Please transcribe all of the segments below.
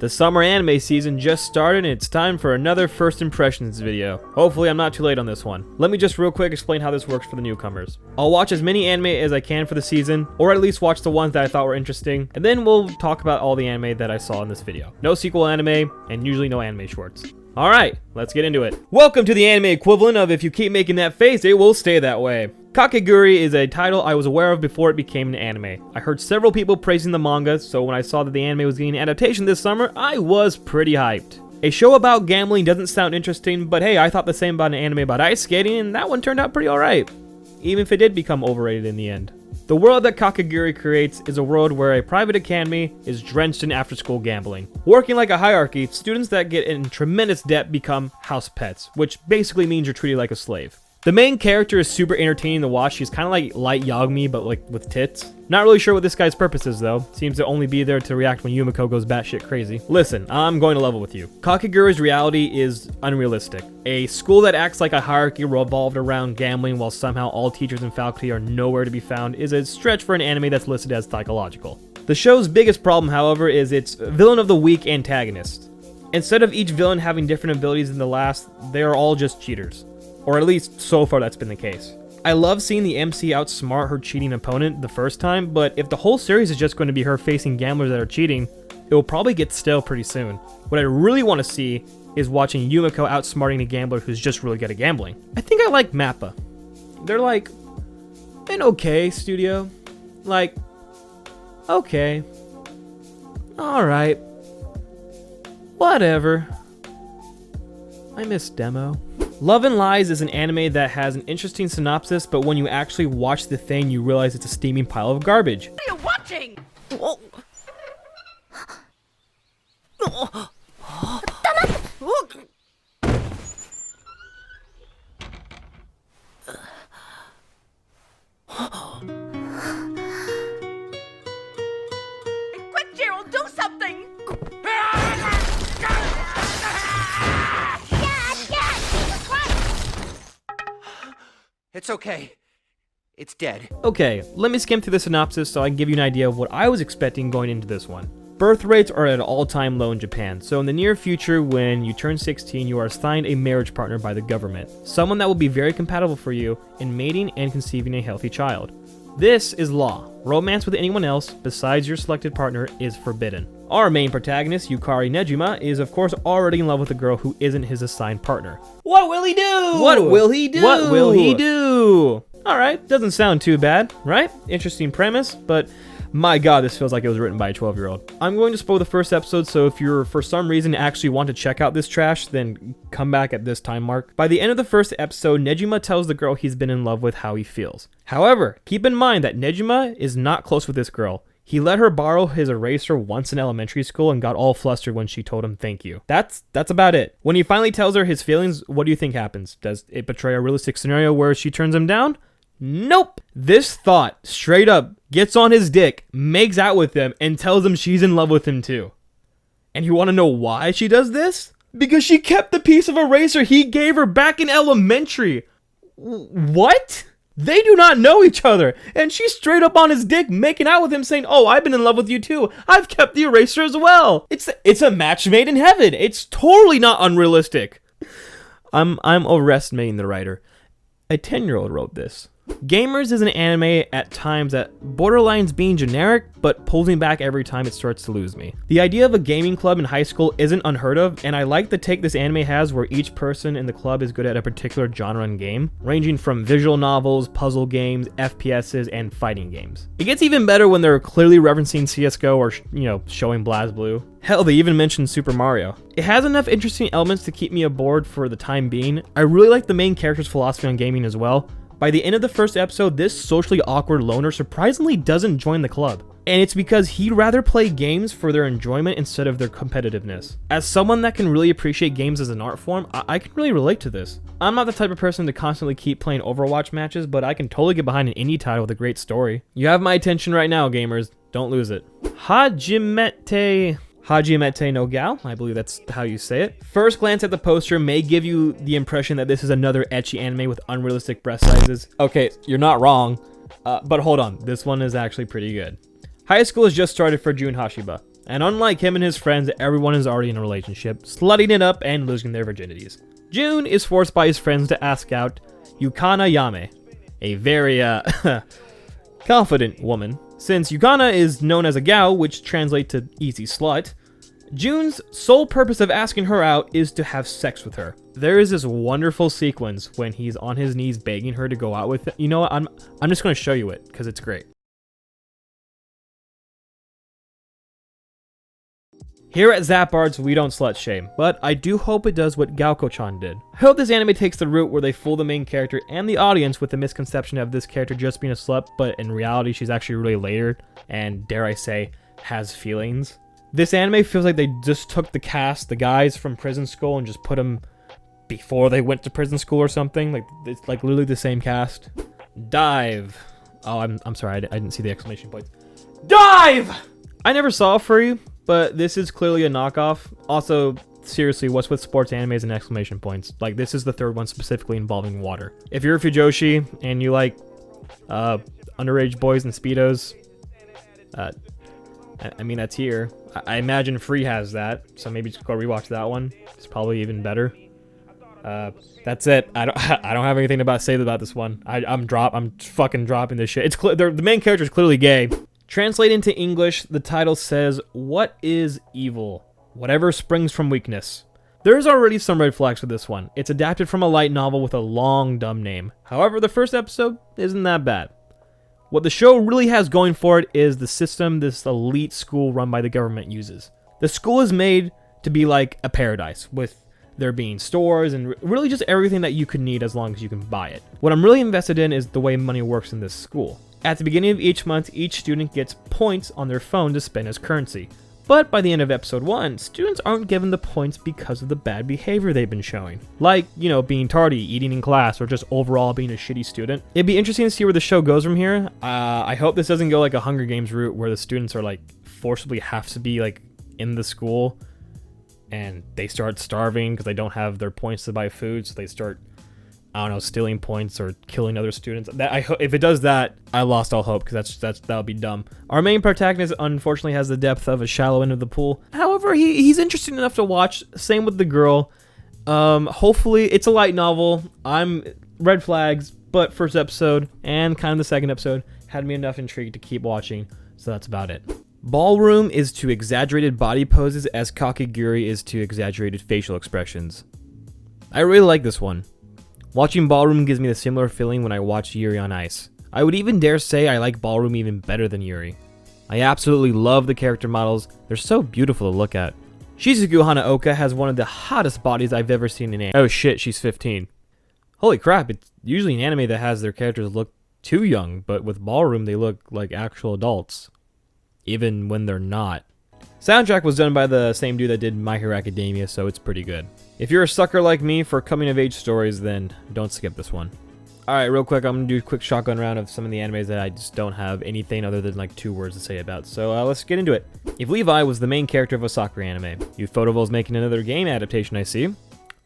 The summer anime season just started and it's time for another first impressions video. Hopefully I'm not too late on this one. Let me just real quick explain how this works for the newcomers. I'll watch as many anime as I can for the season, or at least watch the ones that I thought were interesting, and then we'll talk about all the anime that I saw in this video. No sequel anime, and usually no anime shorts. Alright, let's get into it. Welcome to the anime equivalent of if you keep making that face, it will stay that way. Kakegurui is a title I was aware of before it became an anime. I heard several people praising the manga, so when I saw that the anime was getting an adaptation this summer, I was pretty hyped. A show about gambling doesn't sound interesting, but hey, I thought the same about an anime about ice skating, and that one turned out pretty alright. Even if it did become overrated in the end. The world that Kakegurui creates is a world where a private academy is drenched in after-school gambling. Working like a hierarchy, students that get in tremendous debt become house pets, which basically means you're treated like a slave. The main character is super entertaining to watch. She's kind of like Light Yagami, but like with tits. Not really sure what this guy's purpose is though. Seems to only be there to react when Yumiko goes batshit crazy. Listen, I'm going to level with you. Kakegurui's reality is unrealistic. A school that acts like a hierarchy revolved around gambling while somehow all teachers in faculty are nowhere to be found is a stretch for an anime that's listed as psychological. The show's biggest problem, however, is its villain of the week antagonist. Instead of each villain having different abilities than the last, they are all just cheaters. Or at least, so far that's been the case. I love seeing the MC outsmart her cheating opponent the first time, but if the whole series is just going to be her facing gamblers that are cheating, it will probably get stale pretty soon. What I really want to see is watching Yumiko outsmarting a gambler who's just really good at gambling. I think I like MAPPA. They're like, an okay studio. Like, okay. Alright. Whatever. I miss Demo. Love and Lies is an anime that has an interesting synopsis, but when you actually watch the thing, you realize it's a steaming pile of garbage. What are you watching? Oh. Quick, Gerald, do something! It's okay. It's dead. Okay, let me skim through the synopsis so I can give you an idea of what I was expecting going into this one. Birth rates are at an all-time low in Japan, so in the near future, when you turn 16, you are assigned a marriage partner by the government. Someone that will be very compatible for you in mating and conceiving a healthy child. This is law. Romance with anyone else besides your selected partner is forbidden. Our main protagonist, Yukari Nejima, is of course already in love with a girl who isn't his assigned partner. What will he do? What will he do? What will he do? Alright, doesn't sound too bad, right? Interesting premise, but my god, this feels like it was written by a 12-year-old. I'm going to spoil the first episode, so if you're for some reason actually want to check out this trash, then come back at this time mark. By the end of the first episode, Nejima tells the girl he's been in love with how he feels. However, keep in mind that Nejima is not close with this girl. He let her borrow his eraser once in elementary school and got all flustered when she told him thank you. That's about it. When he finally tells her his feelings, what do you think happens? Does it portray a realistic scenario where she turns him down? Nope. This thought straight up gets on his dick, makes out with him, and tells him she's in love with him too. And you want to know why she does this? Because she kept the piece of eraser he gave her back in elementary. What? They do not know each other, and she's straight up on his dick making out with him saying, oh, I've been in love with you too. I've kept the eraser as well. It's a match made in heaven. It's totally not unrealistic. I'm overestimating the writer. A 10-year-old wrote this. Gamers is an anime at times that borderlines being generic, but pulls me back every time it starts to lose me. The idea of a gaming club in high school isn't unheard of, and I like the take this anime has where each person in the club is good at a particular genre and game, ranging from visual novels, puzzle games, FPSs, and fighting games. It gets even better when they're clearly referencing CSGO or, showing BlazBlue. Hell, they even mentioned Super Mario. It has enough interesting elements to keep me aboard for the time being. I really like the main character's philosophy on gaming as well. By the end of the first episode, this socially awkward loner surprisingly doesn't join the club. And it's because he'd rather play games for their enjoyment instead of their competitiveness. As someone that can really appreciate games as an art form, I can really relate to this. I'm not the type of person to constantly keep playing Overwatch matches, but I can totally get behind an indie title with a great story. You have my attention right now, gamers. Don't lose it. Hajimete no Gal, I believe that's how you say it. First glance at the poster may give you the impression that this is another ecchi anime with unrealistic breast sizes. Okay, you're not wrong, but hold on, this one is actually pretty good. High school has just started for Jun Hashiba. And unlike him and his friends, everyone is already in a relationship, slutting it up and losing their virginities. Jun is forced by his friends to ask out Yukana Yame, a very confident woman. Since Yukana is known as a Gao, which translates to easy slut, Jun's sole purpose of asking her out is to have sex with her. There is this wonderful sequence when he's on his knees begging her to go out with him. You know what? I'm just going to show you it because it's great. Here at Zappards, we don't slut shame, but I do hope it does what Gaoko-chan did. I hope this anime takes the route where they fool the main character and the audience with the misconception of this character just being a slut, but in reality she's actually really layered and, dare I say, has feelings. This anime feels like they just took the cast, the guys from Prison School, and just put them before they went to prison school or something. Like, it's like literally the same cast. Dive. Oh, I'm sorry, I didn't see the exclamation points. Dive! I never saw Free, but this is clearly a knockoff. Also, seriously, what's with sports animes and exclamation points? Like, this is the third one specifically involving water. If you're a Fujoshi and you like underage boys and Speedos, I mean, that's here. I imagine Free has that, so maybe just go rewatch that one. It's probably even better. That's it. I don't have anything to say about this one. I'm fucking dropping this shit. It's the main character is clearly gay. Translate into English, the title says, "What is evil? Whatever springs from weakness." There's already some red flags with this one. It's adapted from a light novel with a long, dumb name. However, the first episode isn't that bad. What the show really has going for it is the system this elite school run by the government uses. The school is made to be like a paradise, with there being stores and really just everything that you could need as long as you can buy it. What I'm really invested in is the way money works in this school. At the beginning of each month, each student gets points on their phone to spend as currency. But by the end of episode 1, students aren't given the points because of the bad behavior they've been showing. Like, you know, being tardy, eating in class, or just overall being a shitty student. It'd be interesting to see where the show goes from here. I hope this doesn't go like a Hunger Games route where the students are like forcibly have to be like in the school and they start starving because they don't have their points to buy food, so they start, I don't know, stealing points or killing other students. If it does that, I lost all hope because that would be dumb. Our main protagonist unfortunately has the depth of a shallow end of the pool. However, he's interesting enough to watch. Same with the girl. Hopefully, it's a light novel. Red flags, but first episode and kind of the second episode had me enough intrigued to keep watching. So that's about it. Ballroom is to exaggerated body poses as Kakegurui is to exaggerated facial expressions. I really like this one. Watching Ballroom gives me the similar feeling when I watch Yuri on Ice. I would even dare say I like Ballroom even better than Yuri. I absolutely love the character models, they're so beautiful to look at. Shizuku Hanaoka has one of the hottest bodies I've ever seen in anime. Oh shit, she's 15. Holy crap, it's usually an anime that has their characters look too young, but with Ballroom they look like actual adults. Even when they're not. Soundtrack was done by the same dude that did My Hero Academia, so it's pretty good. If you're a sucker like me for coming-of-age stories, then don't skip this one. Alright, real quick, I'm going to do a quick shotgun round of some of the animes that I just don't have anything other than like 2 words to say about. So let's get into it. If Levi was the main character of a soccer anime, Ufotable is making another game adaptation, I see.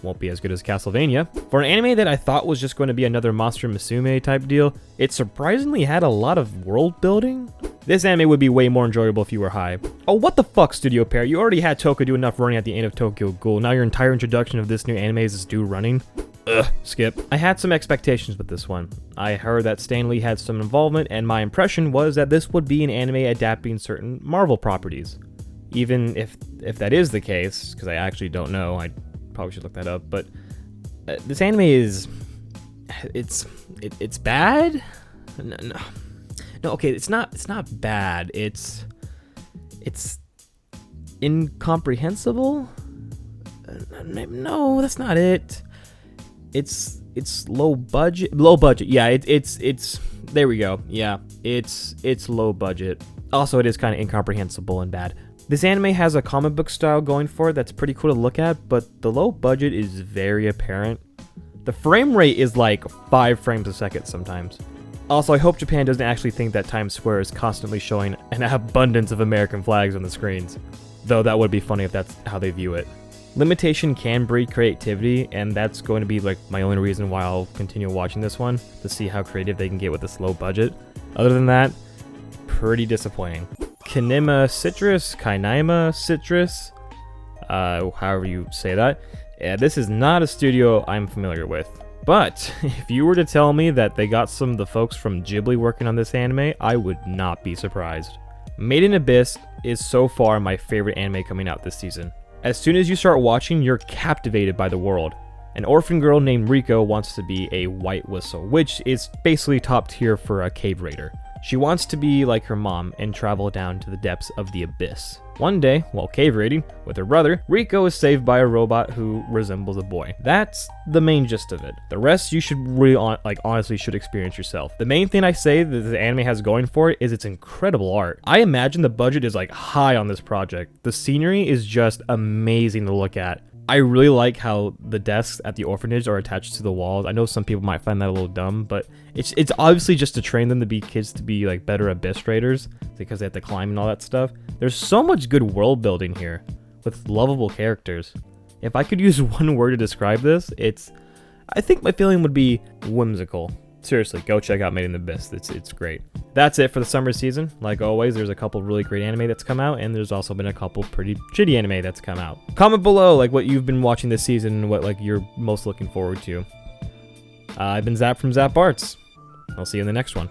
Won't be as good as Castlevania. For an anime that I thought was just going to be another Monster Musume type deal, it surprisingly had a lot of world building. This anime would be way more enjoyable if you were high. Oh, what the fuck, Studio Pair? You already had Toka do enough running at the end of Tokyo Ghoul. Now your entire introduction of this new anime is this dude running? Ugh, skip. I had some expectations with this one. I heard that Stan Lee had some involvement, and my impression was that this would be an anime adapting certain Marvel properties. Even if that is the case, because I actually don't know, I probably should look that up, but this anime is... It's bad? No, okay, it's not bad. It's incomprehensible? No, that's not it. It's low budget. Yeah, it's there we go. Yeah, it's low budget. Also, it is kind of incomprehensible and bad. This anime has a comic book style going for it that's pretty cool to look at, but the low budget is very apparent. The frame rate is like 5 frames a second sometimes. Also, I hope Japan doesn't actually think that Times Square is constantly showing an abundance of American flags on the screens. Though that would be funny if that's how they view it. Limitation can breed creativity, and that's going to be like my only reason why I'll continue watching this one, to see how creative they can get with this low budget. Other than that, pretty disappointing. Kinema Citrus, Kainima Citrus, however you say that. This is not a studio I'm familiar with. But if you were to tell me that they got some of the folks from Ghibli working on this anime, I would not be surprised. Made in Abyss is so far my favorite anime coming out this season. As soon as you start watching, you're captivated by the world. An orphan girl named Riko wants to be a white whistle, which is basically top tier for a cave raider. She wants to be like her mom and travel down to the depths of the abyss. One day, while cave raiding with her brother, Riko is saved by a robot who resembles a boy. That's the main gist of it. The rest you should really honestly should experience yourself. The main thing I say that the anime has going for it is its incredible art. I imagine the budget is like high on this project. The scenery is just amazing to look at. I really like how the desks at the orphanage are attached to the walls. I know some people might find that a little dumb, but it's obviously just to train them to be kids to be like better abyss raiders because they have to climb and all that stuff. There's so much good world building here with lovable characters. If I could use one word to describe this, I think my feeling would be whimsical. Seriously, go check out Made in Abyss. It's great. That's it for the summer season. Like always, there's a couple really great anime that's come out, and there's also been a couple pretty shitty anime that's come out. Comment below like what you've been watching this season and what like you're most looking forward to. I've been Zap from Zap Arts. I'll see you in the next one.